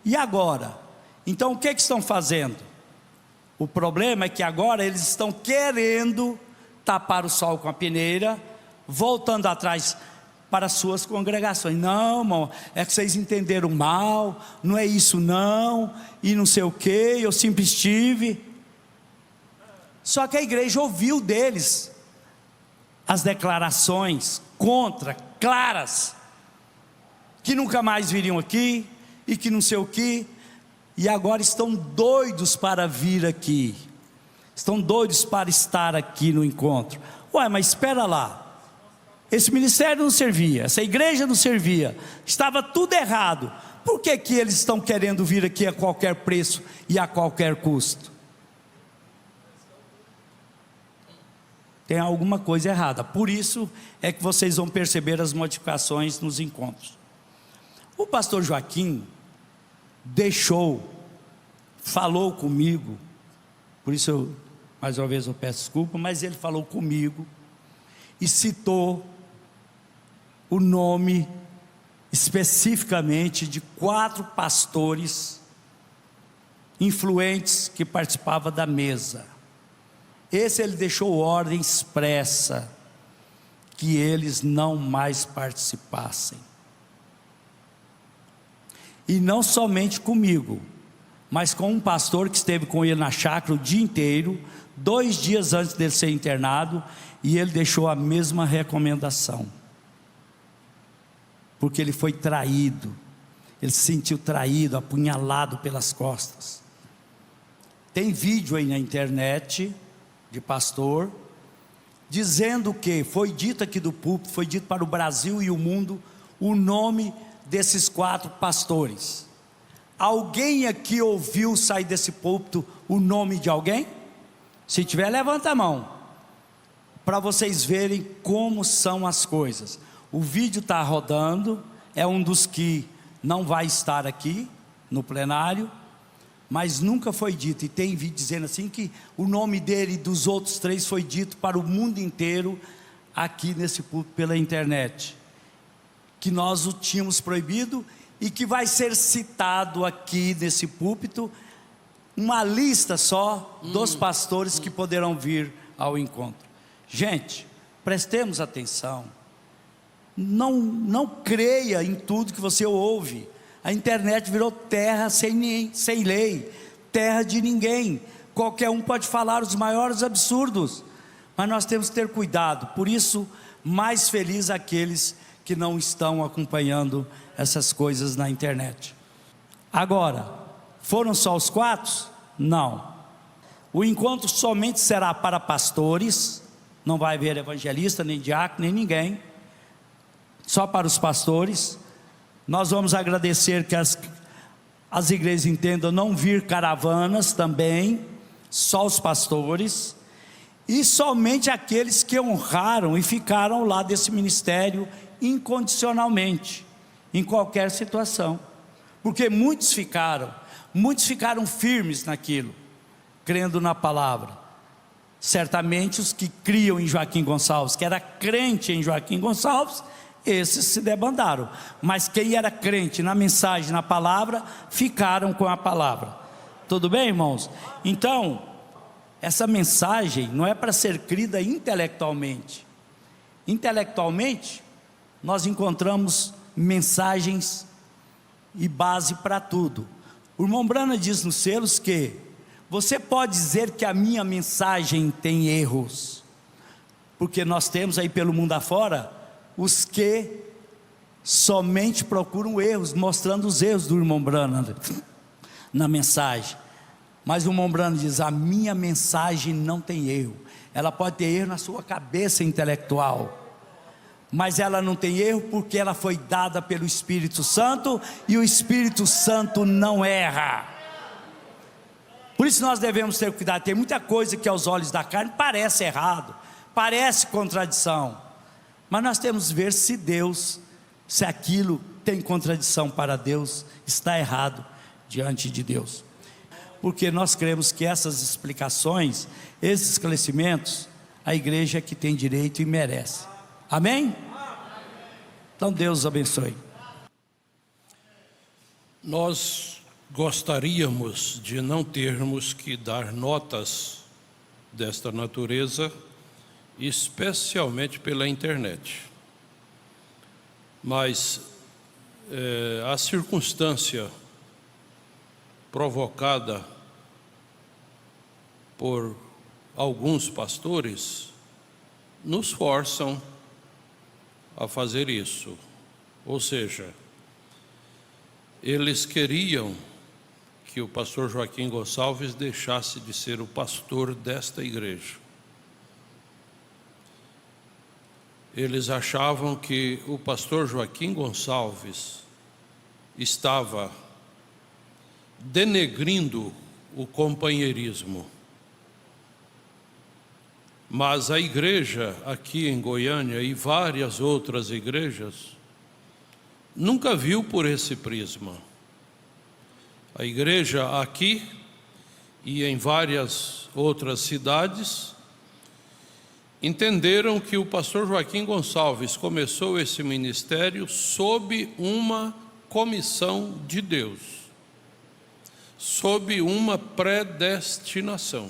E agora? Então o que estão fazendo? O problema é que agora eles estão querendo tapar o sol com a peneira, voltando atrás para as suas congregações. Não, irmão, é que vocês entenderam mal, não é isso não, e não sei o que, eu sempre estive. Só que a igreja ouviu deles as declarações contra, claras, que nunca mais viriam aqui, e que não sei o que, e agora estão doidos para vir aqui, estão doidos para estar aqui no encontro. Ué, mas espera lá, esse ministério não servia, essa igreja não servia, estava tudo errado, por que que eles estão querendo vir aqui a qualquer preço e a qualquer custo? Tem alguma coisa errada. Por isso é que vocês vão perceber as modificações nos encontros. O pastor Joaquim falou comigo, por isso mais uma vez eu peço desculpa, mas ele falou comigo e citou o nome especificamente de 4 pastores influentes que participavam da mesa. Esse ele deixou ordem expressa que eles não mais participassem. E não somente comigo, mas com um pastor que esteve com ele na chácara o dia inteiro, 2 dias antes dele ser internado, e ele deixou a mesma recomendação, porque ele foi traído, ele se sentiu traído, apunhalado pelas costas. Tem vídeo aí na internet de pastor dizendo que foi dito aqui do púlpito, foi dito para o Brasil e o mundo o nome desses 4 pastores. Alguém aqui ouviu sair desse púlpito o nome de alguém? Se tiver, levanta a mão, para vocês verem como são as coisas. O vídeo está rodando, é um dos que não vai estar aqui no plenário, mas nunca foi dito, e tem vídeo dizendo assim que o nome dele e dos outros 3 foi dito para o mundo inteiro, aqui nesse púlpito pela internet, que nós o tínhamos proibido, e que vai ser citado aqui nesse púlpito, uma lista só dos pastores que poderão vir ao encontro. Gente, prestemos atenção, não creia em tudo que você ouve. A internet virou terra sem lei, terra de ninguém, qualquer um pode falar os maiores absurdos, mas nós temos que ter cuidado. Por isso, mais feliz aqueles que não estão acompanhando essas coisas na internet. Agora, foram só os 4? Não, o encontro somente será para pastores, não vai haver evangelista, nem diácono, nem ninguém, só para os pastores. Nós vamos agradecer que as igrejas entendam não vir caravanas também, só os pastores, e somente aqueles que honraram e ficaram lá desse ministério incondicionalmente, em qualquer situação, porque muitos ficaram firmes naquilo, crendo na palavra. Certamente os que criam em Joaquim Gonçalves, que era crente em Joaquim Gonçalves, esses se debandaram, mas quem era crente na mensagem, na palavra, ficaram com a palavra. Tudo bem, irmãos? Então, essa mensagem não é para ser crida intelectualmente. Intelectualmente, nós encontramos mensagens e base para tudo. O irmão Brana diz nos selos que você pode dizer que a minha mensagem tem erros, porque nós temos aí pelo mundo afora os que somente procuram erros, mostrando os erros do irmão Brana na mensagem. Mas o Mombrano diz: a minha mensagem não tem erro. Ela pode ter erro na sua cabeça intelectual, mas ela não tem erro porque ela foi dada pelo Espírito Santo, e o Espírito Santo não erra. Por isso nós devemos ter cuidado. Tem muita coisa que aos olhos da carne parece errado, parece contradição, mas nós temos que ver se aquilo tem contradição para Deus, está errado diante de Deus. Porque nós cremos que essas explicações, esses esclarecimentos, a igreja é que tem direito e merece. Amém? Então Deus abençoe. Nós gostaríamos de não termos que dar notas desta natureza, especialmente pela internet. Mas a circunstância provocada por alguns pastores nos forçam a fazer isso. Ou seja, eles queriam que o pastor Joaquim Gonçalves deixasse de ser o pastor desta igreja. Eles achavam que o pastor Joaquim Gonçalves estava denegrindo o companheirismo. Mas a igreja aqui em Goiânia e várias outras igrejas nunca viu por esse prisma. A igreja aqui e em várias outras cidades entenderam que o pastor Joaquim Gonçalves começou esse ministério sob uma comissão de Deus, sob uma predestinação.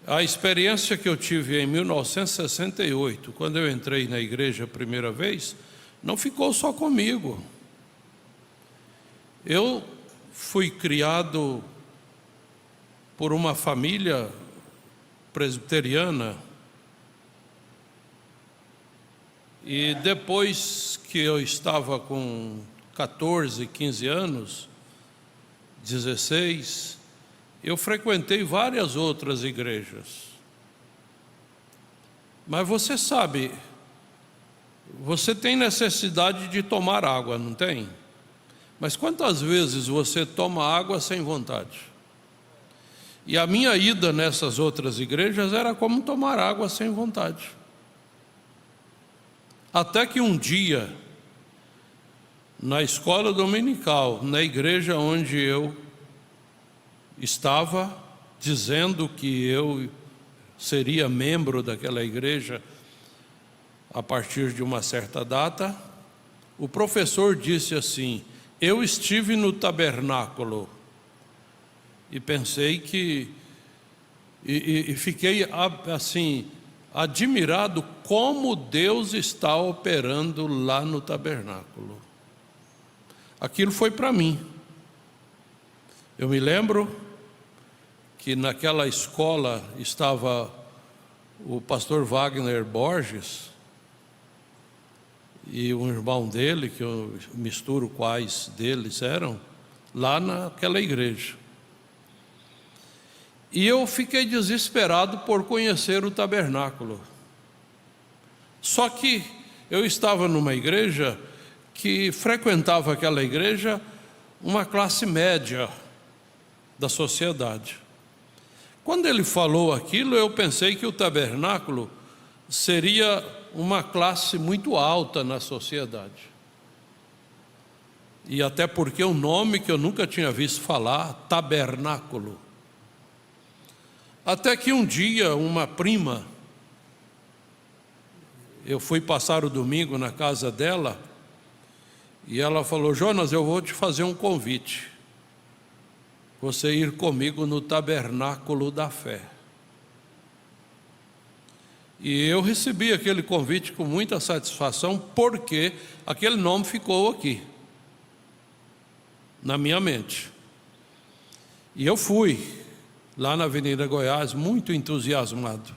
A experiência que eu tive em 1968, quando eu entrei na igreja a primeira vez, não ficou só comigo. Eu fui criado por uma família presbiteriana, e depois que eu estava com 14, 15 anos, 16, eu frequentei várias outras igrejas. Mas você sabe, você tem necessidade de tomar água, não tem? Mas quantas vezes você toma água sem vontade? E a minha ida nessas outras igrejas era como tomar água sem vontade. Até que um dia, na escola dominical, na igreja onde eu estava, dizendo que eu seria membro daquela igreja a partir de uma certa data, o professor disse assim: eu estive no tabernáculo. E pensei que, e fiquei assim, admirado como Deus está operando lá no tabernáculo. Aquilo foi para mim. Eu me lembro que naquela escola estava o pastor Wagner Borges e um irmão dele, que eu misturo quais deles eram, lá naquela igreja. E eu fiquei desesperado por conhecer o tabernáculo. Só que eu estava numa igreja que frequentava aquela igreja uma classe média da sociedade. Quando ele falou aquilo, eu pensei que o tabernáculo seria uma classe muito alta na sociedade. E até porque um nome que eu nunca tinha visto falar, tabernáculo. Até que um dia uma prima, eu fui passar o domingo na casa dela, e ela falou: Jonas, eu vou te fazer um convite, você ir comigo no tabernáculo da fé. E eu recebi aquele convite com muita satisfação, porque aquele nome ficou aqui, na minha mente. E eu fui lá na Avenida Goiás, muito entusiasmado.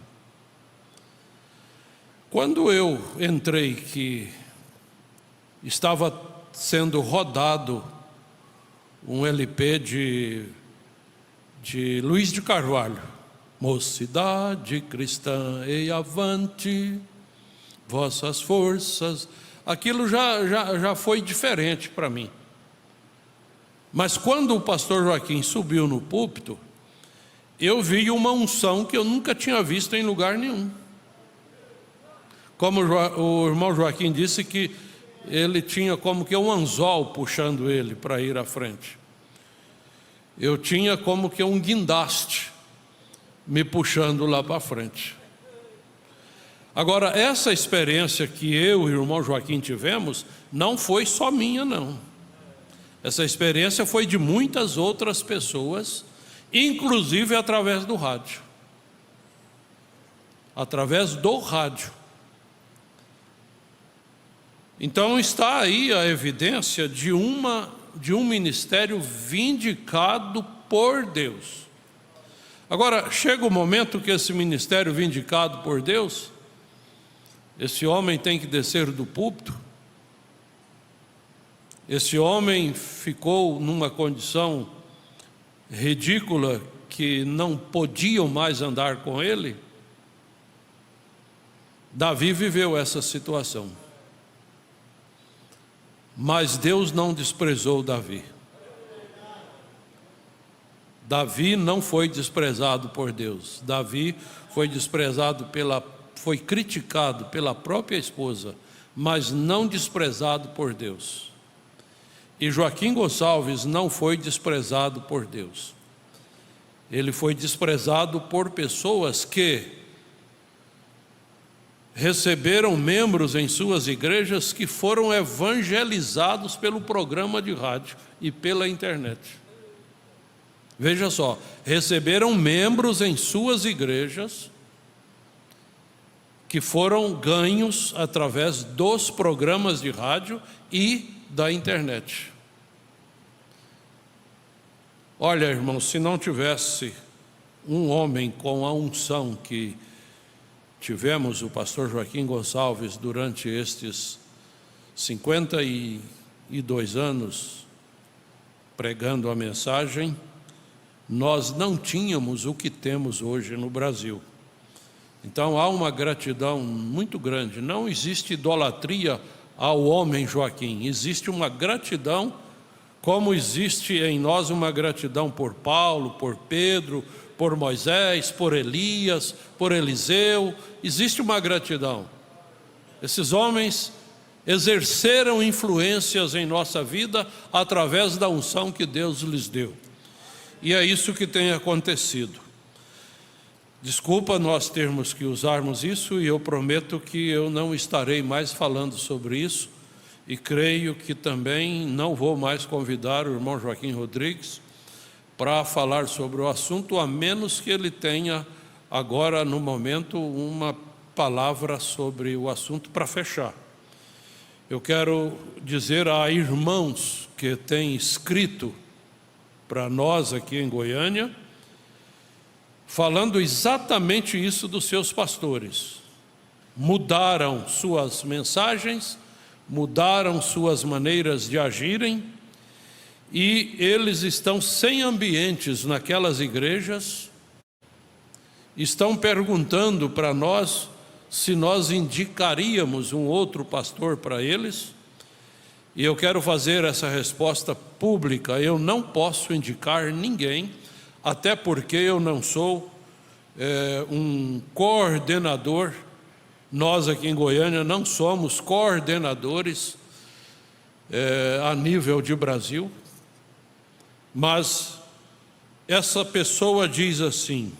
Quando eu entrei, que estava sendo rodado um LP de Luiz de Carvalho. Mocidade cristã, ei avante, vossas forças. Aquilo já foi diferente para mim. Mas quando o pastor Joaquim subiu no púlpito, eu vi uma unção que eu nunca tinha visto em lugar nenhum. Como o irmão Joaquim disse, que ele tinha como que um anzol puxando ele para ir à frente. Eu tinha como que um guindaste me puxando lá para frente. Agora, essa experiência que eu e o irmão Joaquim tivemos, não foi só minha, não. Essa experiência foi de muitas outras pessoas, inclusive através do rádio. Através do rádio. Então está aí a evidência de um ministério vindicado por Deus. Agora, chega o momento que esse ministério vindicado por Deus, esse homem tem que descer do púlpito. Esse homem ficou numa condição ridícula que não podiam mais andar com ele. Davi viveu essa situação. Mas Deus não desprezou Davi. Davi não foi desprezado por Deus. Davi foi foi criticado pela própria esposa, mas não desprezado por Deus. E Joaquim Gonçalves não foi desprezado por Deus. Ele foi desprezado por pessoas que receberam membros em suas igrejas que foram evangelizados pelo programa de rádio e pela internet. Veja só, receberam membros em suas igrejas que foram ganhos através dos programas de rádio e da internet. Olha, irmão, se não tivesse um homem com a unção que tivemos, o pastor Joaquim Gonçalves, durante estes 52 anos pregando a mensagem, nós não tínhamos o que temos hoje no Brasil. Então há uma gratidão muito grande. Não existe idolatria ao homem Joaquim, existe uma gratidão, como existe em nós uma gratidão por Paulo, por Pedro, por Moisés, por Elias, por Eliseu. Existe uma gratidão. Esses homens exerceram influências em nossa vida através da unção que Deus lhes deu. E é isso que tem acontecido. Desculpa nós termos que usarmos isso, e eu prometo que eu não estarei mais falando sobre isso, e creio que também não vou mais convidar o irmão Joaquim Rodrigues para falar sobre o assunto, a menos que ele tenha agora, no momento, uma palavra sobre o assunto para fechar. Eu quero dizer a irmãos que têm escrito para nós aqui em Goiânia, falando exatamente isso dos seus pastores. Mudaram suas mensagens, mudaram suas maneiras de agirem, e eles estão sem ambientes naquelas igrejas, estão perguntando para nós se nós indicaríamos um outro pastor para eles, e eu quero fazer essa resposta pública. Eu não posso indicar ninguém, até porque eu não sou um coordenador. Nós aqui em Goiânia não somos coordenadores a nível de Brasil, mas essa pessoa diz assim: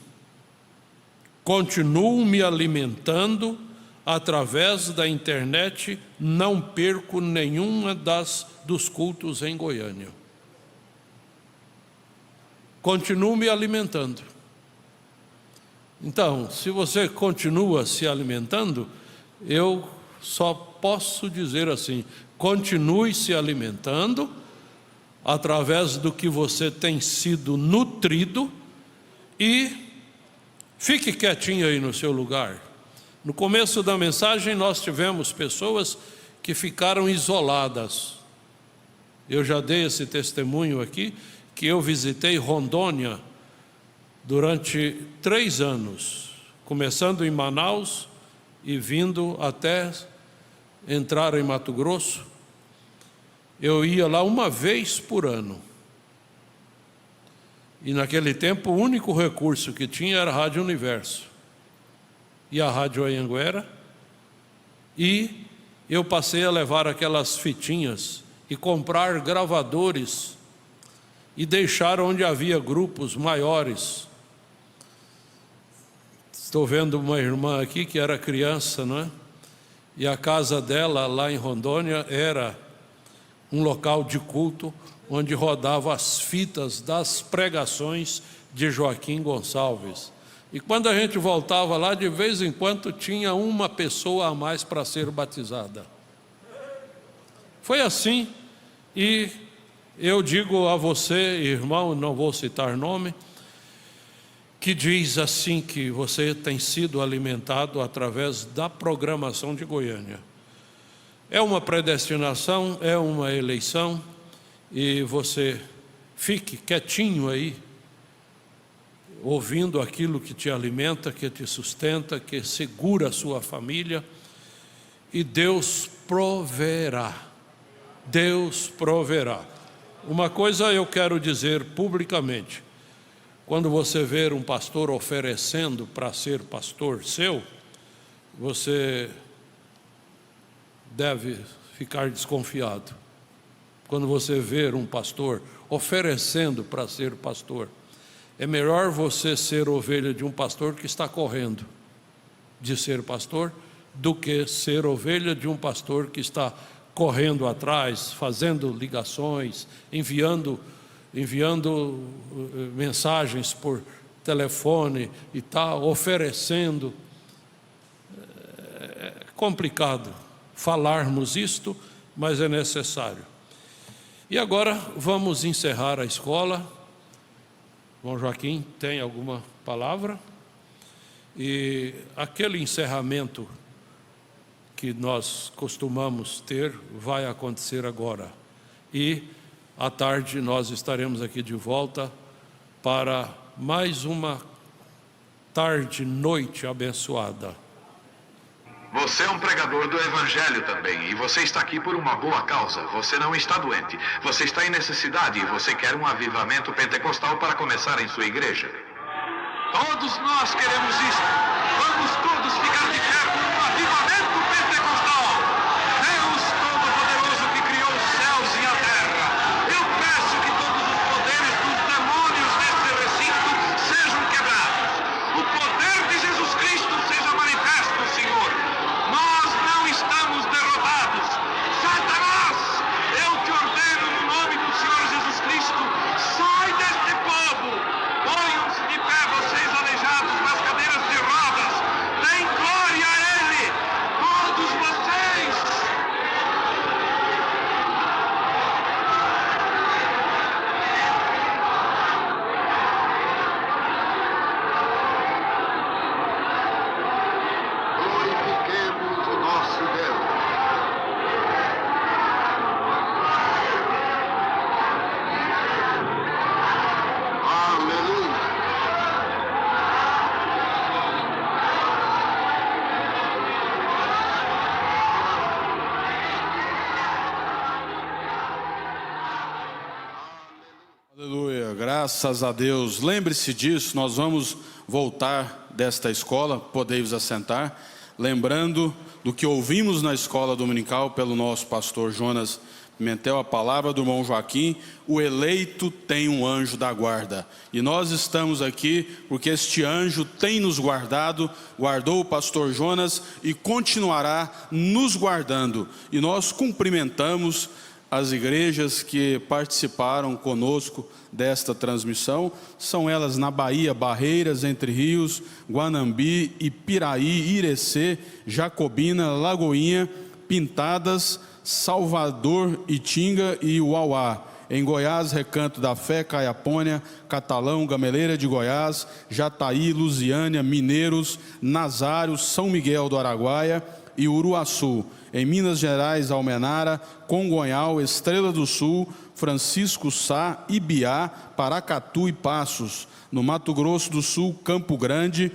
continuo me alimentando através da internet, não perco nenhuma dos cultos em Goiânia. Continuo me alimentando. Então, se você continua se alimentando, eu só posso dizer assim: continue se alimentando através do que você tem sido nutrido, e fique quietinho aí no seu lugar. No começo da mensagem nós tivemos pessoas que ficaram isoladas. Eu já dei esse testemunho aqui, que eu visitei Rondônia durante 3 anos, começando em Manaus e vindo até entrar em Mato Grosso. Eu ia lá uma vez por ano. E naquele tempo o único recurso que tinha era a Rádio Universo e a Rádio Anhanguera. E eu passei a levar aquelas fitinhas e comprar gravadores e deixar onde havia grupos maiores. Estou vendo uma irmã aqui que era criança, não é? E a casa dela lá em Rondônia era um local de culto onde rodava as fitas das pregações de Joaquim Gonçalves. E quando a gente voltava lá, de vez em quando tinha uma pessoa a mais para ser batizada. Foi assim. E eu digo a você, irmão, não vou citar nome, que diz assim que você tem sido alimentado através da programação de Goiânia. É uma predestinação, é uma eleição, e você fique quietinho aí, ouvindo aquilo que te alimenta, que te sustenta, que segura a sua família, e Deus proverá. Deus proverá. Uma coisa eu quero dizer publicamente: quando você ver um pastor oferecendo para ser pastor seu, você deve ficar desconfiado. Quando você ver um pastor oferecendo para ser pastor, é melhor você ser ovelha de um pastor que está correndo de ser pastor, do que ser ovelha de um pastor que está correndo atrás, fazendo ligações, enviando mensagens por telefone e tal, oferecendo. É complicado falarmos isto, mas é necessário. E agora vamos encerrar a escola. Bom, Joaquim, tem alguma palavra? E aquele encerramento que nós costumamos ter vai acontecer agora. E à tarde nós estaremos aqui de volta para mais uma noite abençoada. Você é um pregador do Evangelho também, e você está aqui por uma boa causa. Você não está doente, você está em necessidade e você quer um avivamento pentecostal para começar em sua igreja. Todos nós queremos isso. Vamos todos ficar de pé por um avivamento pentecostal. Deus Todo-Poderoso que criou os céus e a terra, eu peço que todos os poderes dos demônios nesse recinto sejam quebrados. O poder de Jesus Cristo seja manifesto, Senhor. Nós não estamos derrotados. Satanás, eu te ordeno no nome do Senhor Jesus Cristo, sai deste povo. Ponham-se de pé vocês aleijados nas cadeiras de rodas. Deem glória a Ele, todos vocês. Glorifiquemos o nosso Deus. Aleluia. Aleluia, graças a Deus. Lembre-se disso, nós vamos voltar desta escola, podei-vos assentar, lembrando do que ouvimos na escola dominical pelo nosso pastor Jonas Pimentel, a palavra do irmão Joaquim: o eleito tem um anjo da guarda. E nós estamos aqui porque este anjo tem nos guardado, guardou o pastor Jonas e continuará nos guardando. E nós cumprimentamos as igrejas que participaram conosco desta transmissão. São elas na Bahia: Barreiras, Entre Rios, Guanambi, Ipiraí, Irecê, Jacobina, Lagoinha, Pintadas, Salvador, Itinga e Uauá. Em Goiás, Recanto da Fé, Caiapônia, Catalão, Gameleira de Goiás, Jataí, Lusiânia, Mineiros, Nazário, São Miguel do Araguaia e Uruaçu. Em Minas Gerais, Almenara, Congonhal, Estrela do Sul, Francisco Sá, Ibiá, Paracatu e Passos. No Mato Grosso do Sul, Campo Grande,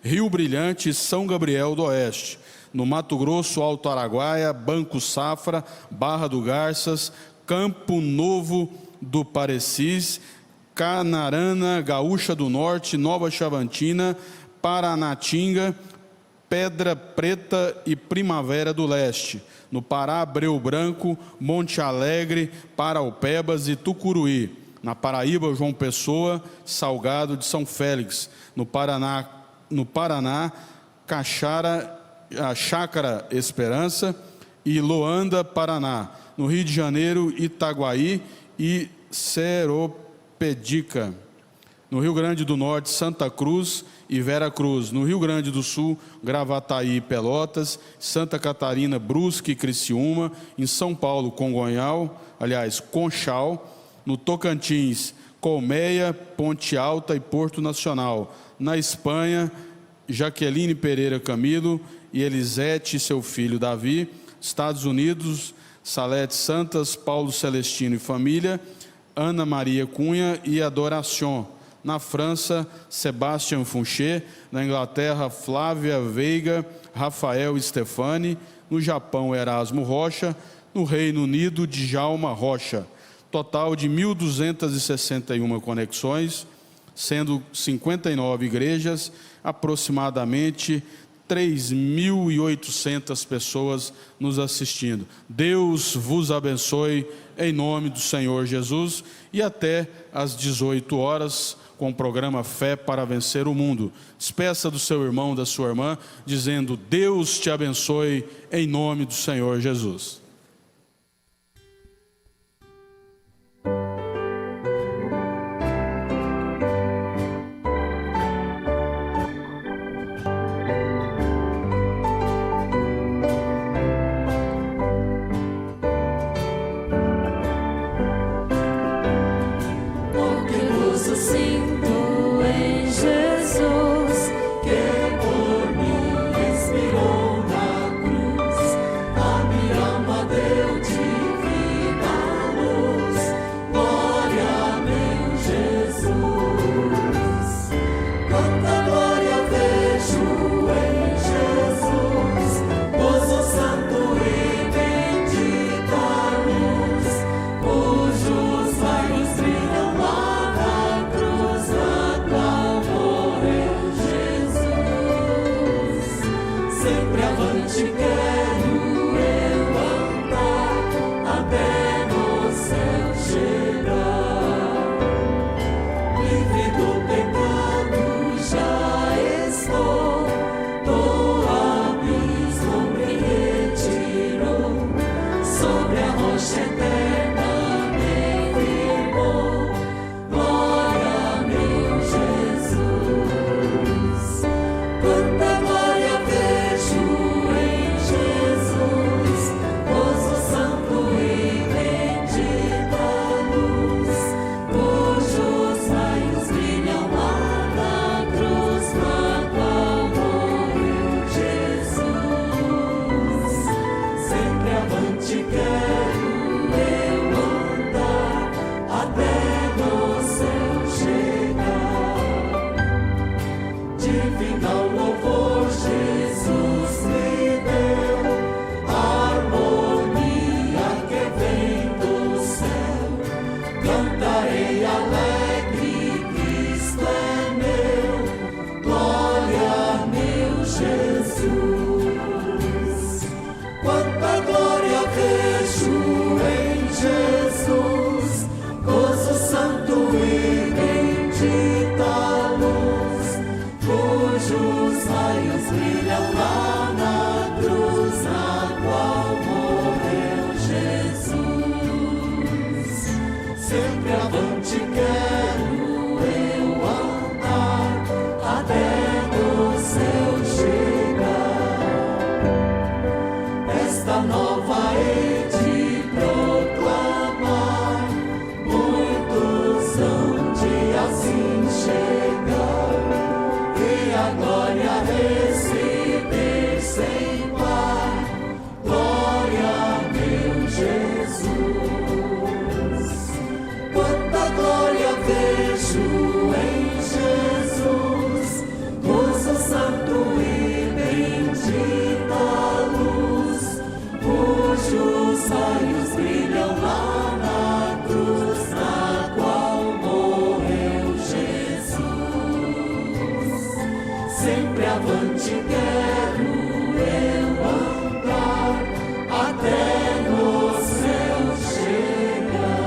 Rio Brilhante e São Gabriel do Oeste. No Mato Grosso, Alto Araguaia, Banco Safra, Barra do Garças, Campo Novo do Parecis, Canarana, Gaúcha do Norte, Nova Chavantina, Paranatinga, Pedra Preta e Primavera do Leste. No Pará, Abreu Branco, Monte Alegre, Paraupebas e Tucuruí. Na Paraíba, João Pessoa, Salgado de São Félix. No Paraná, Chácara Esperança e Loanda, Paraná. No Rio de Janeiro, Itaguaí e Seropedica. No Rio Grande do Norte, Santa Cruz e Vera Cruz. No Rio Grande do Sul, Gravataí e Pelotas. Santa Catarina, Brusque e Criciúma. Em São Paulo, Conchal. No Tocantins, Colmeia, Ponte Alta e Porto Nacional. Na Espanha, Jaqueline Pereira Camilo e Elisete, seu filho Davi. Estados Unidos, Salete Santas, Paulo Celestino e família. Ana Maria Cunha e Adoração. Na França, Sebastião Funché. Na Inglaterra, Flávia Veiga, Rafael Stefani. No Japão, Erasmo Rocha. No Reino Unido, Djalma Rocha. Total de 1.261 conexões, sendo 59 igrejas, aproximadamente 3.800 pessoas nos assistindo. Deus vos abençoe em nome do Senhor Jesus e até às 18 horas com o programa Fé para Vencer o Mundo. Despeça do seu irmão, da sua irmã, dizendo: Deus te abençoe em nome do Senhor Jesus. Glória receber sem par, glória raios brilham lá na cruz, na qual morreu Jesus. Sempre avante quero eu andar, até no céu chegar.